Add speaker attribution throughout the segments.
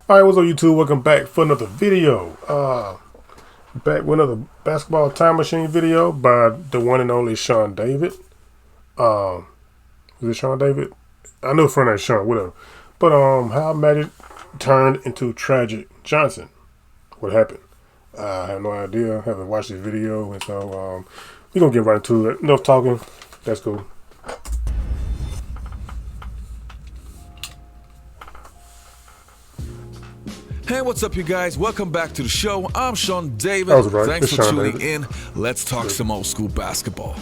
Speaker 1: All right, what's up, YouTube? Welcome back for another video. Back with another basketball time machine video by the one and only Sean David. Is it Sean David? I know his friend named Sean, whatever. But how Magic turned into Tragic Johnson. What happened? I have no idea. I haven't watched this video, and so we're gonna get right into it. Enough talking. Let's go.
Speaker 2: Hey, what's up, you guys? Welcome back to the show. I'm Sean David.
Speaker 1: That was right.
Speaker 2: Thanks
Speaker 1: It's
Speaker 2: for
Speaker 1: Sean
Speaker 2: tuning
Speaker 1: David.
Speaker 2: in. Let's talk some old school basketball.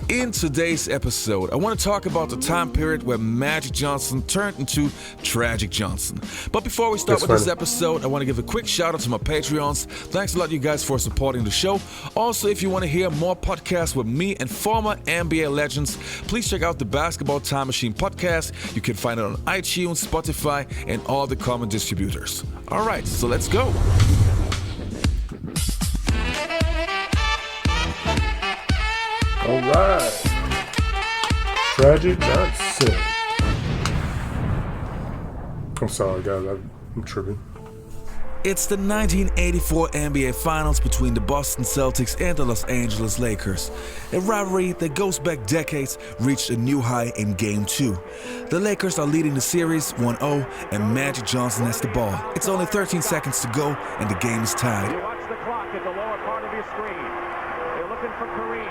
Speaker 2: In today's episode, I want to talk about the time period where Magic Johnson turned into Tragic Johnson. But before we start
Speaker 1: That's
Speaker 2: with this
Speaker 1: funny.
Speaker 2: episode, I want to give a quick shout out to my Patreons. Thanks a lot, you guys, for supporting the show. Also, if you want to hear more podcasts with me and former NBA legends, please check out the Basketball Time Machine podcast. You can find it on iTunes, Spotify, and all the common distributors. All right, so let's go.
Speaker 1: All right. Tragic Johnson. I'm sorry, guys. I'm tripping.
Speaker 2: It's the 1984 NBA Finals between the Boston Celtics and the Los Angeles Lakers. A rivalry that goes back decades reached a new high in Game 2. The Lakers are leading the series 1-0, and Magic Johnson has the ball. It's only 13 seconds to go, and the game is tied.
Speaker 3: You watch the clock at the lower part of your screen. They're looking for Kareem.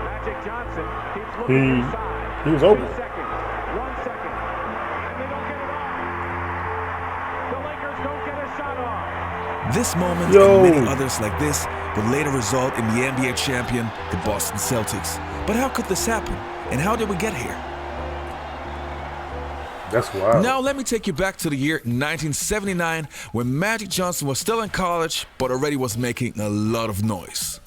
Speaker 3: Magic Johnson keeps looking inside.
Speaker 1: He was open.
Speaker 3: 2 seconds. 1 second. And they don't get it off. The Lakers don't get a shot off.
Speaker 2: This moment
Speaker 1: Yo.
Speaker 2: and many others like this would later result in the NBA champion, the Boston Celtics. But how could this happen? And how did we get here?
Speaker 1: That's wild.
Speaker 2: Now let me take you back to the year 1979 when Magic Johnson was still in college but already was making a lot of noise.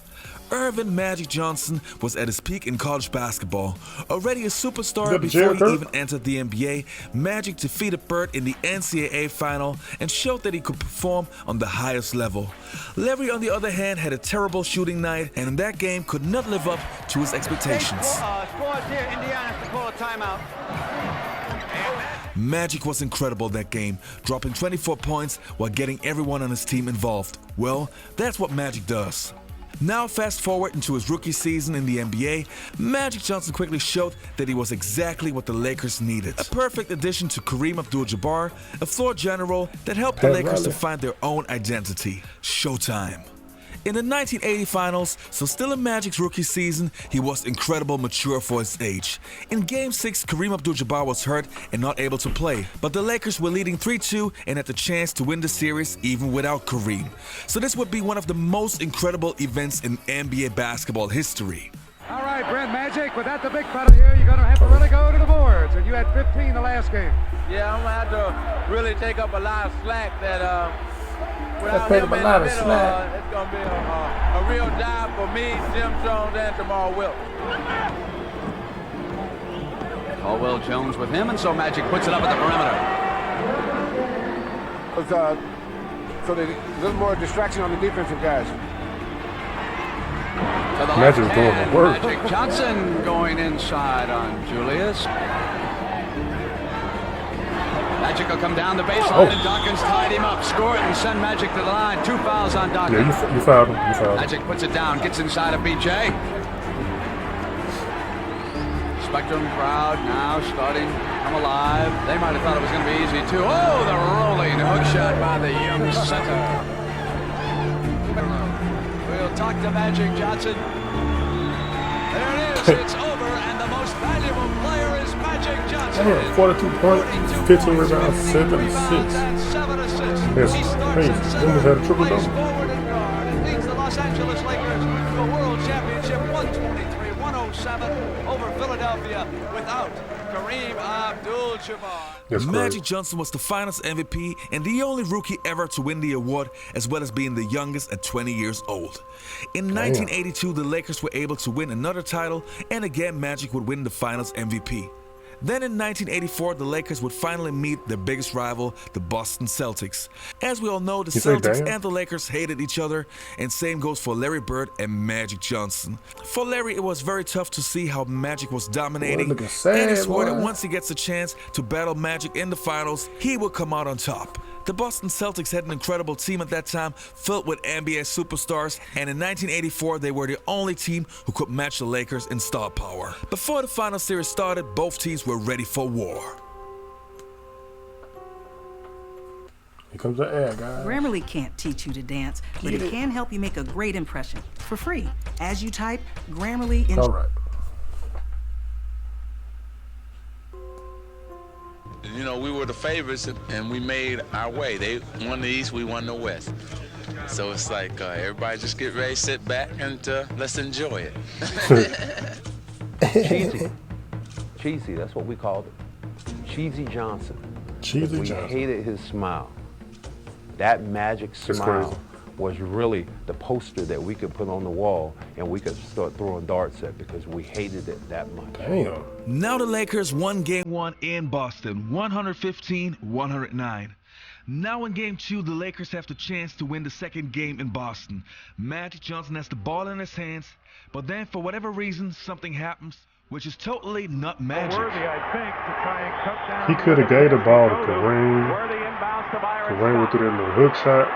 Speaker 2: Irvin Magic Johnson was at his peak in college basketball. Already a
Speaker 1: Is
Speaker 2: superstar
Speaker 1: that
Speaker 2: before he
Speaker 1: Jericho?
Speaker 2: even entered the NBA, Magic defeated Bird in the NCAA final and showed that he could perform on the highest level. Larry, on the other hand, had a terrible shooting night and in that game could not live up to his expectations.
Speaker 4: Scores here. Indiana to call a timeout.
Speaker 2: Magic was incredible that game, dropping 24 points while getting everyone on his team involved. Well, that's what Magic does. Now fast forward into his rookie season in the NBA, Magic Johnson quickly showed that he was exactly what the Lakers needed. A perfect addition to Kareem Abdul-Jabbar, a floor general that helped the
Speaker 1: Pat
Speaker 2: Lakers to
Speaker 1: Riley.
Speaker 2: find their own identity. Showtime. In the 1980 finals, so still in Magic's rookie season, he was incredible mature for his age. In Game 6, Kareem Abdul-Jabbar was hurt and not able to play, but the Lakers were leading 3-2 and had the chance to win the series even without Kareem. So this would be one of the most incredible events in NBA basketball history.
Speaker 5: All right, Brent Magic, without the big fella here, you're going to have to really go to the boards. And you had 15 the last game.
Speaker 4: Yeah, I'm gonna have to really take up a lot of slack that without
Speaker 1: take
Speaker 4: him
Speaker 1: up a
Speaker 4: in
Speaker 1: lot
Speaker 4: the
Speaker 1: of
Speaker 4: middle,
Speaker 1: slack.
Speaker 4: it's gonna be a real job for me, Jim Jones, and Jamal Wilkes.
Speaker 6: Caldwell Jones with him, and so Magic puts it up at the perimeter.
Speaker 7: So there's a little more distraction on the defensive guys.
Speaker 6: To the
Speaker 1: Magic's
Speaker 6: left
Speaker 1: going
Speaker 6: hand,
Speaker 1: to work.
Speaker 6: Magic Johnson going inside on Julius. Magic will come down the baseline, and Dawkins tied him up, scored, and send Magic to the line. 2 fouls on
Speaker 1: Yeah,
Speaker 6: Dawkins.
Speaker 1: you fouled him. You fouled him.
Speaker 6: Magic puts it down, gets inside of BJ. Spectrum crowd now starting to come alive. They might have thought it was going to be easy too. Oh, the rolling hook shot by the young center. We'll talk to Magic Johnson. There it is. It's over, and the most valuable player is Magic Johnson.
Speaker 1: Damn, 42 points, 15 rebounds, 7 assists.
Speaker 6: And 7 assists.
Speaker 1: Yes,
Speaker 6: He starts
Speaker 1: crazy.
Speaker 6: at
Speaker 1: They almost had a
Speaker 6: center,
Speaker 1: triple
Speaker 6: plays
Speaker 1: double.
Speaker 6: forward and guard, and leads the Los Angeles Lakers to a world championship 123-107 over Philadelphia without Kareem Abdul-Jabbar.
Speaker 1: That's
Speaker 2: Magic
Speaker 1: crazy.
Speaker 2: Johnson was the finals MVP and the only rookie ever to win the award, as well as being the youngest at 20 years old. In 1982, the Lakers were able to win another title, and again Magic would win the finals MVP. Then in 1984, the Lakers would finally meet their biggest rival, the Boston Celtics. As we all know, the
Speaker 1: You say
Speaker 2: Celtics
Speaker 1: damn?
Speaker 2: and the Lakers hated each other, and same goes for Larry Bird and Magic Johnson. For Larry, it was very tough to see how Magic was dominating,
Speaker 1: looking sad,
Speaker 2: and he swore that
Speaker 1: boy.
Speaker 2: once he gets a chance to battle Magic in the finals, he will come out on top. The Boston Celtics had an incredible team at that time, filled with NBA superstars, and in 1984 they were the only team who could match the Lakers in star power. Before the final series started, both teams were ready for war.
Speaker 1: Here comes the ad, guys.
Speaker 8: Grammarly can't teach you to dance, but it can help you make a great impression for free. As you type Grammarly in.
Speaker 1: All right.
Speaker 9: You know, we were the favorites, and we made our way. They won the East, we won the West. So it's like everybody just get ready, sit back, and let's enjoy it.
Speaker 10: Cheesy, that's what we called it. Cheesy Johnson.
Speaker 1: Cheesy
Speaker 10: We
Speaker 1: Johnson.
Speaker 10: hated his smile. That magic smile was really the poster that we could put on the wall and we could start throwing darts at because we hated it that much.
Speaker 1: Damn.
Speaker 2: Now the Lakers won Game 1 in Boston, 115-109. Now in Game 2, the Lakers have the chance to win the second game in Boston. Magic Johnson has the ball in his hands, but then for whatever reason, something happens, which is totally not magic.
Speaker 3: Worthy, I think, to try and cut down.
Speaker 1: He could have gave the ball to Kareem.
Speaker 3: Worthy inbounds to Byron
Speaker 1: Kareem went
Speaker 3: Scott.
Speaker 1: through that little hook shot.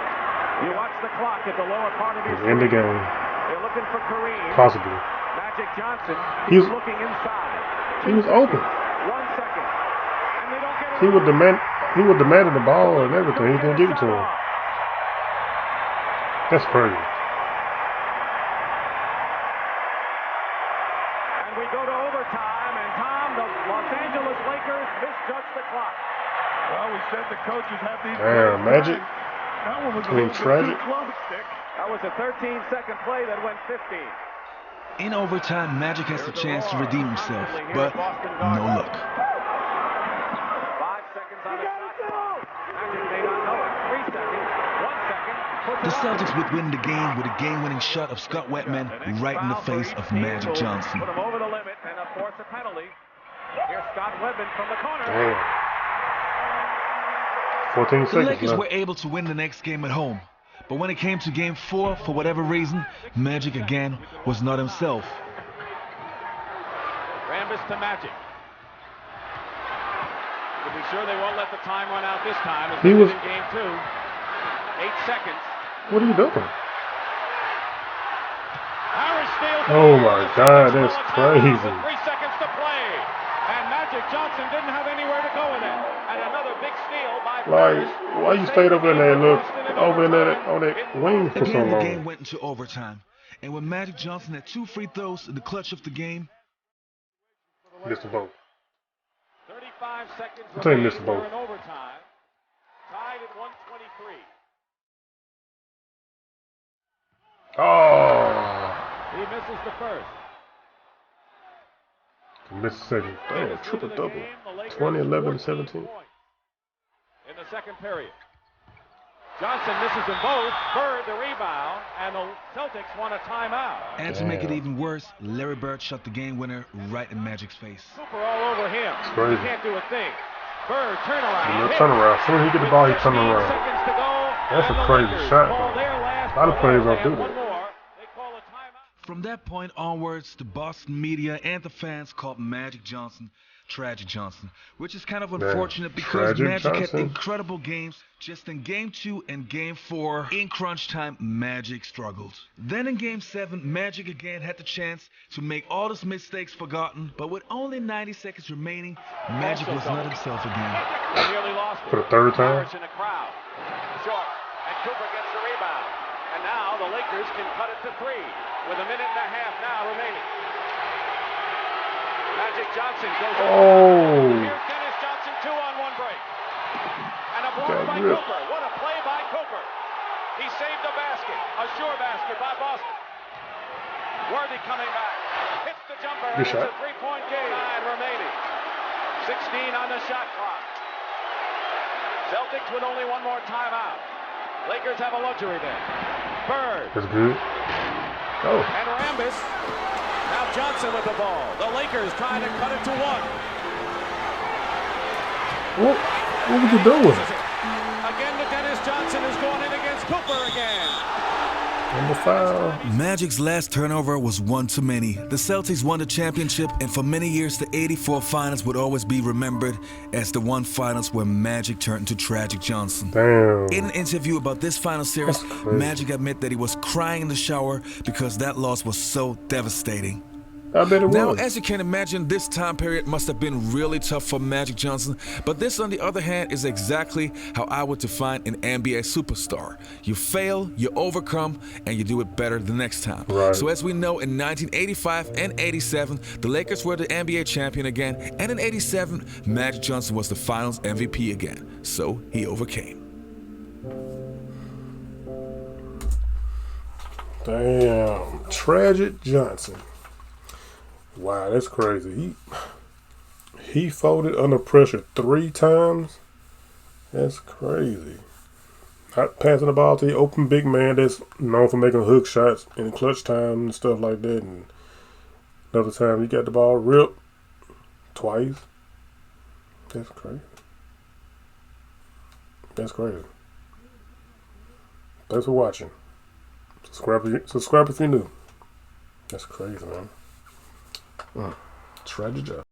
Speaker 3: You watch the clock at the lower part of his
Speaker 1: And end the game.
Speaker 3: They're looking for Kareem.
Speaker 1: Possibly.
Speaker 3: Magic Johnson.
Speaker 1: He
Speaker 3: He's
Speaker 1: was-
Speaker 3: looking inside.
Speaker 1: He was open.
Speaker 3: 1 second. And they don't get it.
Speaker 1: He would demanded the ball and everything. He didn't give it to him. That's crazy.
Speaker 3: And we go to overtime, and Tom, the Los Angeles Lakers misjudged the clock.
Speaker 11: Well, we said the coaches have these.
Speaker 1: Damn, Magic.
Speaker 11: That one was a
Speaker 1: I mean,
Speaker 11: little bit
Speaker 1: tragic.
Speaker 11: too close, Dick.
Speaker 3: That was a 13-second play that went 15.
Speaker 2: In overtime, Magic has the chance to redeem himself, but no luck.
Speaker 3: 5 seconds on the shot clock. Magic may not know it. 3 seconds. 1 second. Puts
Speaker 2: The
Speaker 3: it on.
Speaker 2: Celtics would win the game with a game-winning shot of Scott Wetman right in the face of Magic Johnson.
Speaker 3: Put him over the limit and force a penalty. Here's Scott Wetman from the corner.
Speaker 1: Damn. 14
Speaker 2: The
Speaker 1: seconds
Speaker 2: Lakers
Speaker 1: left.
Speaker 2: were able to win the next game at home, but when it came to Game 4, for whatever reason, Magic again was not himself.
Speaker 3: Rambis to Magic. To be sure they won't let the time run out this time. As
Speaker 1: He
Speaker 3: they
Speaker 1: was-
Speaker 3: did in Game 2. 8 seconds.
Speaker 1: What are you doing?
Speaker 3: Harris steals.
Speaker 1: Oh my God, that's crazy.
Speaker 3: 3 seconds to play. And Magic Johnson didn't have anywhere to go with it. And another big steal by
Speaker 1: Like, why you stayed over in there and look over in there on that wing for so
Speaker 2: Again, the game
Speaker 1: long?
Speaker 2: went into overtime, and when Magic Johnson had 2 free throws in the clutch of the game,
Speaker 1: Missed the boat.
Speaker 3: 35 seconds
Speaker 1: I'll tell you,
Speaker 3: remaining
Speaker 1: Mr. Boat.
Speaker 3: for an overtime. Tied at 123.
Speaker 1: Oh,
Speaker 3: He misses the first.
Speaker 1: missed the second. Damn,
Speaker 3: Minutes into
Speaker 1: triple
Speaker 3: the
Speaker 1: double.
Speaker 3: game, the Lakers
Speaker 1: 20, 11,
Speaker 3: 14
Speaker 1: 17.
Speaker 3: points in the second period. Johnson misses them both. Bird the rebound, and the Celtics want a timeout.
Speaker 2: and to make it
Speaker 1: Damn.
Speaker 2: even worse, Larry Bird shot the game winner right in Magic's face.
Speaker 3: Cooper all over him.
Speaker 1: It's crazy.
Speaker 3: He can't do a thing. Bird turnaround.
Speaker 1: A little
Speaker 3: hit.
Speaker 1: turnaround. As soon as he get the ball, he turn
Speaker 3: 16
Speaker 1: around.
Speaker 3: seconds to go,
Speaker 1: That's
Speaker 3: and
Speaker 1: a
Speaker 3: the
Speaker 1: crazy
Speaker 3: Lakers
Speaker 1: shot,
Speaker 3: call
Speaker 1: though.
Speaker 3: their last
Speaker 1: A lot of players
Speaker 3: play.
Speaker 1: don't do
Speaker 3: They have
Speaker 1: that.
Speaker 3: one more. They call a timeout.
Speaker 2: From that point onwards, the Boston media and the fans called Magic Johnson Tragic Johnson, which is kind of unfortunate because
Speaker 1: Tragic
Speaker 2: Magic had
Speaker 1: Johnson.
Speaker 2: incredible games. Just in Game 2 and Game 4, in crunch time, Magic struggled. Then in Game 7, Magic again had the chance to make all his mistakes forgotten, but with only 90 seconds remaining, Magic was not himself again.
Speaker 3: They nearly lost it.
Speaker 1: For the third time?
Speaker 3: Harris in the crowd. Short. And Cooper gets the rebound. And now the Lakers can cut it to 3 with a minute and a half now remaining. Magic Johnson goes
Speaker 1: Oh.
Speaker 3: Here's Dennis Johnson, 2-on-1 break. And a block
Speaker 1: Got
Speaker 3: by
Speaker 1: ripped.
Speaker 3: Cooper. What a play by Cooper. He saved a basket. A sure basket by Boston. Worthy coming back. Hits the jumper.
Speaker 1: Good
Speaker 3: And
Speaker 1: shot.
Speaker 3: it's a 3-point game. 9 remaining. 16 on the shot clock. Celtics with only one more timeout. Lakers have a luxury then. Bird.
Speaker 1: That's good. Oh.
Speaker 3: And Rambis. Now Johnson with the ball. The Lakers trying to cut it to 1.
Speaker 1: What was you doing?
Speaker 3: Again to Dennis Johnson, who's going in against Cooper again.
Speaker 1: Number 5.
Speaker 2: Magic's last turnover was one too many. The Celtics won the championship, and for many years, the '84 finals would always be remembered as the one finals where Magic turned into Tragic Johnson.
Speaker 1: Damn.
Speaker 2: In an interview about this final series, Magic admitted that he was crying in the shower because that loss was so devastating.
Speaker 1: I bet it
Speaker 2: Now,
Speaker 1: was.
Speaker 2: as you can imagine, this time period must have been really tough for Magic Johnson, but this, on the other hand, is exactly how I would define an NBA superstar. You fail, you overcome, and you do it better the next time.
Speaker 1: Right.
Speaker 2: So as we know, in 1985 and 87, the Lakers were the NBA champion again, and in 87, Magic Johnson was the Finals MVP again. So he overcame.
Speaker 1: Damn. Tragic Johnson. Wow, that's crazy. He folded under pressure 3 times. That's crazy. Not passing the ball to the open big man that's known for making hook shots in clutch time and stuff like that. And another time he got the ball ripped twice. That's crazy. That's crazy. Thanks for watching. Subscribe if you're new. That's crazy, man. Tragic.